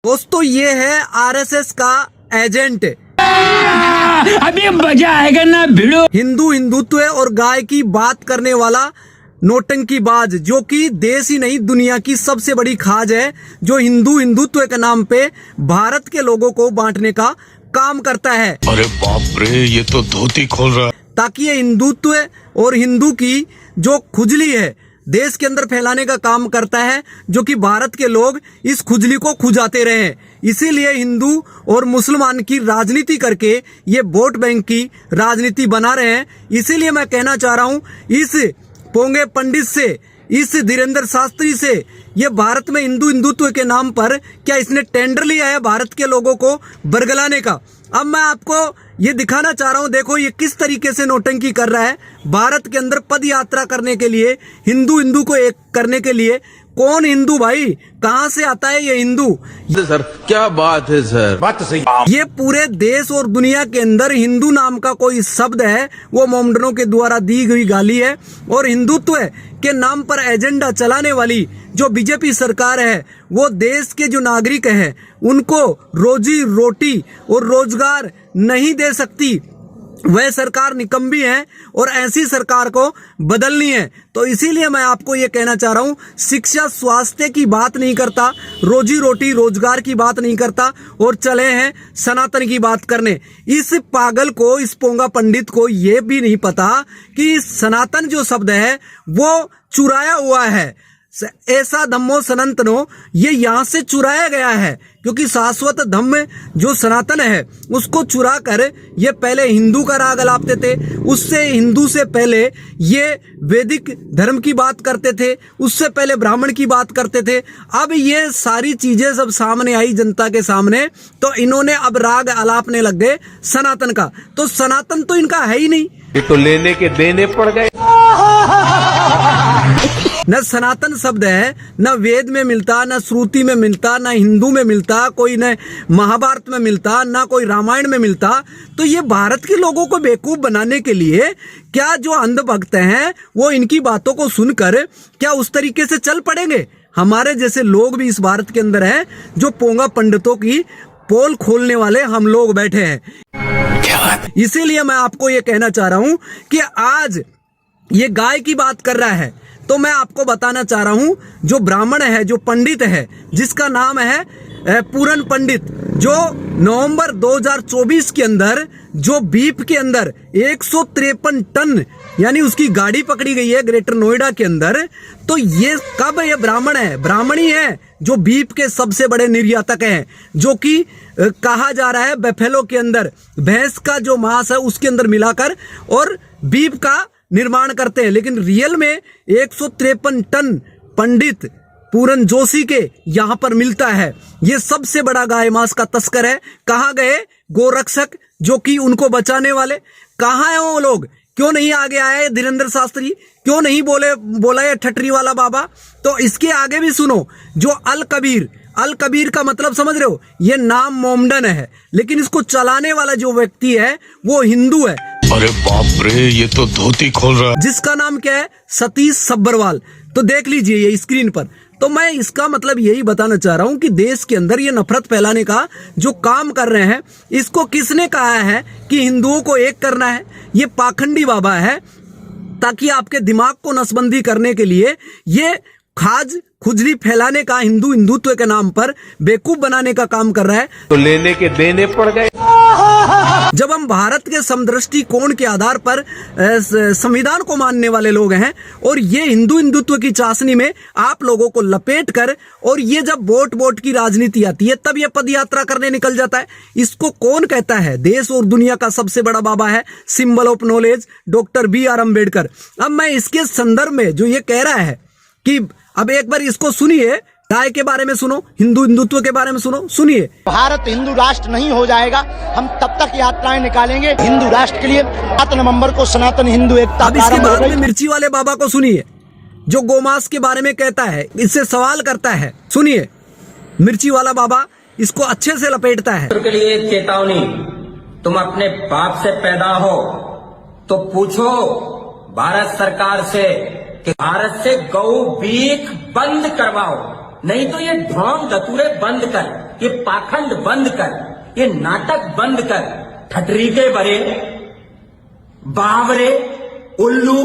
दोस्तों ये है आरएसएस का एजेंट। अभी मजा आएगा ना भिड़ो। हिंदुत्व और गाय की बात करने वाला नौटंकीबाज, जो कि देश ही नहीं दुनिया की सबसे बड़ी खाज है, जो हिंदुत्व के नाम पे भारत के लोगों को बांटने का काम करता है। अरे बाप रे, ये तो धोती खोल रहा है। ताकि ये हिंदुत्व और हिंदू की जो खुजली है देश के अंदर फैलाने का काम करता है, जो कि भारत के लोग इस खुजली को खुजाते रहे। इसीलिए हिंदू और मुसलमान की राजनीति करके ये वोट बैंक की राजनीति बना रहे हैं। इसीलिए मैं कहना चाह रहा हूं इस पोंगे पंडित से, इस धीरेन्द्र शास्त्री से, ये भारत में हिंदुत्व के नाम पर क्या इसने टेंडर लिया है भारत के लोगों को बरगलाने का। अब मैं आपको ये दिखाना चाह रहा हूं, देखो ये किस तरीके से नौटंकी कर रहा है। भारत के अंदर पद यात्रा करने के लिए, हिंदू को एक करने के लिए। कौन हिंदू भाई, कहां से आता है ये हिंदू? सर क्या बात है सर, बात तो सही। ये पूरे देश और दुनिया के अंदर हिंदू नाम का कोई शब्द है वो मोमडनों के द्वारा दी गई गाली है। और हिंदुत्व के नाम पर एजेंडा चलाने वाली जो बीजेपी सरकार है, वो देश के जो नागरिक हैं उनको रोजी रोटी और रोजगार नहीं दे सकती। वह सरकार निकम्मी है और ऐसी सरकार को बदलनी है। तो इसीलिए मैं आपको ये कहना चाह रहा हूँ, शिक्षा स्वास्थ्य की बात नहीं करता, रोजी रोटी रोजगार की बात नहीं करता, और चले हैं सनातन की बात करने। इस पागल को, इस पोंगा पंडित को ये भी नहीं पता कि सनातन जो शब्द है वो चुराया हुआ है। ऐसा धम्मो सनातनो, ये यहाँ से चुराया गया है, क्योंकि शाश्वत धम्म जो सनातन है उसको चुरा कर ये पहले हिंदू का राग अलापते थे, उससे हिंदू से पहले ये वैदिक धर्म की बात करते थे, उससे पहले ब्राह्मण की बात करते थे। अब ये सारी चीजें सब सामने आई जनता के सामने, तो इन्होंने अब राग अलापने लग गए सनातन का। तो सनातन तो इनका है ही नहीं, ये तो लेने के देने पड़ गए। न सनातन शब्द है, न वेद में मिलता, न श्रुति में मिलता, न हिंदू में मिलता, कोई न महाभारत में मिलता, न कोई रामायण में मिलता। तो ये भारत के लोगों को बेवकूफ बनाने के लिए क्या जो अंधभक्त हैं वो इनकी बातों को सुनकर क्या उस तरीके से चल पड़ेंगे? हमारे जैसे लोग भी इस भारत के अंदर हैं, जो पोंगा पंडितों की पोल खोलने वाले हम लोग बैठे हैं। इसीलिए मैं आपको ये कहना चाह रहा हूं कि आज ये गाय की बात कर रहा है, तो मैं आपको बताना चाह रहा हूं, जो ब्राह्मण है, जो पंडित है, जिसका नाम है पूरन पंडित, जो नवंबर 2024 के अंदर जो बीफ के अंदर 153 टन यानी उसकी गाड़ी पकड़ी गई है ग्रेटर नोएडा के अंदर। तो ये कब ये ब्राह्मण है, ब्राह्मणी है जो बीफ के सबसे बड़े निर्यातक हैं, जो कि कहा जा रहा है बफेलो के अंदर भैंस का जो मांस है उसके अंदर मिलाकर और बीफ का निर्माण करते हैं। लेकिन रियल में 153 टन पंडित पूरन जोशी के यहां पर मिलता है। ये सबसे बड़ा गाय मांस का तस्कर है। कहां गए गोरक्षक जो कि उनको बचाने वाले? कहां है वो लोग? क्यों नहीं आगे आए धीरेन्द्र शास्त्री? क्यों नहीं बोला ये ठटरी वाला बाबा? तो इसके आगे भी सुनो, जो अल कबीर का मतलब समझ रहे हो? ये नाम मोमडन है, लेकिन इसको चलाने वाला जो व्यक्ति है वो हिंदू है। अरे बाप रे, ये तो धोती खोल रहा है। जिसका नाम क्या है? सतीश सब्बरवाल। तो देख लीजिए ये स्क्रीन पर। तो मैं इसका मतलब यही बताना चाह रहा हूं कि देश के अंदर ये नफरत फैलाने का जो काम कर रहे हैं, इसको किसने कहा है कि हिंदुओं को एक करना है? ये पाखंडी बाबा है, ताकि आपके दिमाग को नसबंदी करने के लिए ये खाज खुजली फैलाने का, हिंदुत्व के नाम पर बेवकूफ बनाने का काम कर रहा है। तो लेने के देने पड़ गए। जब हम भारत के समदृष्टि कोण के आधार पर संविधान को मानने वाले लोग हैं, और ये हिंदुत्व की चाशनी में आप लोगों को लपेट कर, और ये जब वोट की राजनीति आती है तब ये पदयात्रा करने निकल जाता है। इसको कौन कहता है? देश और दुनिया का सबसे बड़ा बाबा है, symbol of knowledge, doctor BR Ambedkar. अब मैं इसके संदर्भ में जो ये कह रहा है कि अब एक बार इसको सुनिए, गाय के बारे में सुनो, हिंदुत्व के बारे में सुनो, सुनिए। भारत हिंदू राष्ट्र नहीं हो जाएगा, हम तब तक यात्राएं निकालेंगे हिंदू राष्ट्र के लिए। 7 नवंबर को सनातन हिंदू एकता। अब इसके बाद में मिर्ची वाले बाबा को सुनिए, जो गोमांस के बारे में कहता है, इससे सवाल करता है। सुनिए, मिर्ची वाला बाबा इसको अच्छे से लपेटता है। के लिए चेतावनी, तुम अपने बाप से पैदा हो तो पूछो भारत सरकार से कि भारत से गौ बीख बंद करवाओ, नहीं तो ये ढोंग धतूरे बंद कर। ये पाखंड बंद कर, ये नाटक बंद कर, ठटरी के बरे, बावरे, उल्लू,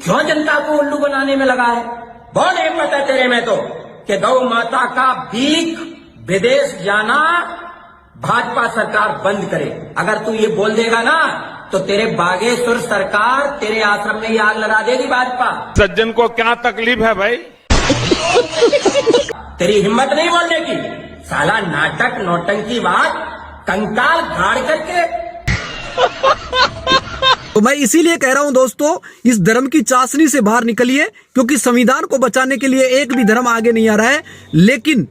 क्यों जनता को उल्लू बनाने में लगा है? बहुत हिम्मत है तेरे में तो कि गौ माता का भीख विदेश जाना भाजपा सरकार बंद करे। अगर तू ये बोल देगा ना तो तेरे बागेश्वर सरकार तेरे आश्रम में ही आग लगा देगी भाजपा। सज्जन को क्या तकलीफ है भाई? तेरी हिम्मत नहीं बोलने की। साला नाटक नौटंकी बात कंकाल गाड़ करके। तो मैं इसीलिए कह रहा हूं दोस्तों, इस धर्म की चाशनी से बाहर निकलिए, क्योंकि संविधान को बचाने के लिए एक भी धर्म आगे नहीं आ रहा है, लेकिन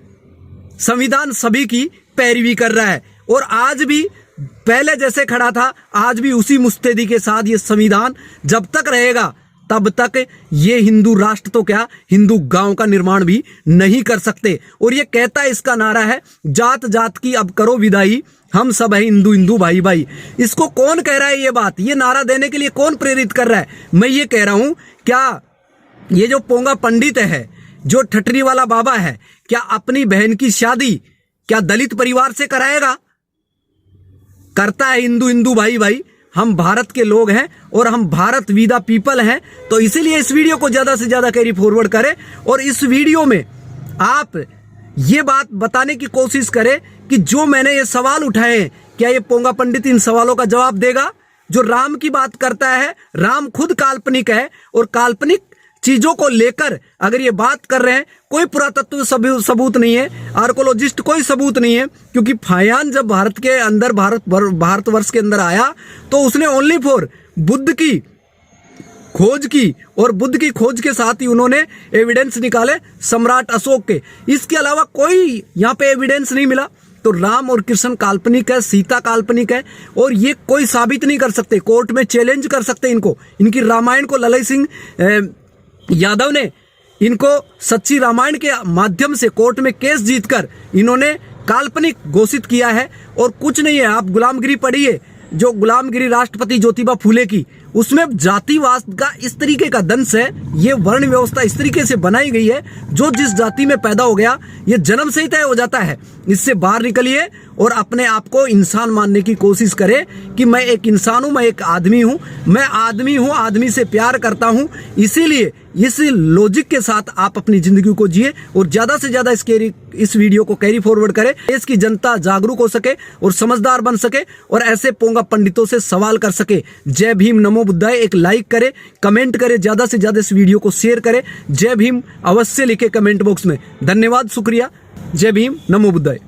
संविधान सभी की पैरवी कर रहा है। और आज भी पहले जैसे खड़ा था, आज भी उसी मुस्तैदी के साथ ये संविधान जब तक रहेगा तब तक ये हिंदू राष्ट्र तो क्या, हिंदू गांव का निर्माण भी नहीं कर सकते। और ये कहता है, इसका नारा है, जात जात की अब करो विदाई, हम सब है हिंदू हिंदू भाई भाई। इसको कौन कह रहा है ये बात? ये नारा देने के लिए कौन प्रेरित कर रहा है? मैं ये कह रहा हूं, क्या ये जो पोंगा पंडित है, जो ठटरी वाला बाबा है, क्या अपनी बहन की शादी क्या दलित परिवार से कराएगा? करता है हिंदू हिंदू भाई भाई। हम भारत के लोग हैं और हम भारत वी द पीपल हैं। तो इसीलिए इस वीडियो को ज्यादा से ज्यादा कैरी फॉरवर्ड करें और इस वीडियो में आप ये बात बताने की कोशिश करें कि जो मैंने ये सवाल उठाए हैं, क्या ये पोंगा पंडित इन सवालों का जवाब देगा? जो राम की बात करता है, राम खुद काल्पनिक है और काल्पनिक चीजों को लेकर अगर ये बात कर रहे हैं, कोई पुरातत्व सबूत नहीं है, आर्कोलॉजिस्ट कोई सबूत नहीं है, क्योंकि फायान जब भारत के अंदर भारतवर्ष के अंदर आया तो उसने ओनली फॉर बुद्ध की खोज की, और बुद्ध की खोज के साथ ही उन्होंने एविडेंस निकाले सम्राट अशोक के। इसके अलावा कोई यहाँ पे एविडेंस नहीं मिला। तो राम और कृष्ण काल्पनिक है, सीता काल्पनिक है, और ये कोई साबित नहीं कर सकते। कोर्ट में चैलेंज कर सकते इनको। इनकी रामायण को ललई सिंह यादव ने इनको सच्ची रामायण के माध्यम से कोर्ट में केस जीतकर इन्होंने काल्पनिक घोषित किया है और कुछ नहीं है। आप गुलामगिरी पढ़िए, जो गुलामगिरी राष्ट्रपति ज्योतिबा फूले की, उसमें जातिवाद का इस तरीके का दंश है, ये वर्ण व्यवस्था इस तरीके से बनाई गई है, जो जिस जाति में पैदा हो गया ये जन्म से ही तय हो जाता है। इससे बाहर निकलिए और अपने आप को इंसान मानने की कोशिश करें कि मैं एक इंसान हूं, मैं एक आदमी हूं, मैं आदमी हूं, आदमी से प्यार करता हूं। इसीलिए इस लॉजिक के साथ आप अपनी जिंदगी को जिए और ज्यादा से ज्यादा इस वीडियो को कैरी फॉरवर्ड करें। देश की जनता जागरूक हो सके और समझदार बन सके और ऐसे पोंगा पंडितों से सवाल कर सके। जय भीम, नमो बुद्धाय। एक लाइक करें, कमेंट करें, ज्यादा से ज्यादा इस वीडियो को शेयर करें। जय भीम अवश्य लिखे कमेंट बॉक्स में। धन्यवाद, शुक्रिया। जय भीम, नमो बुद्धाय।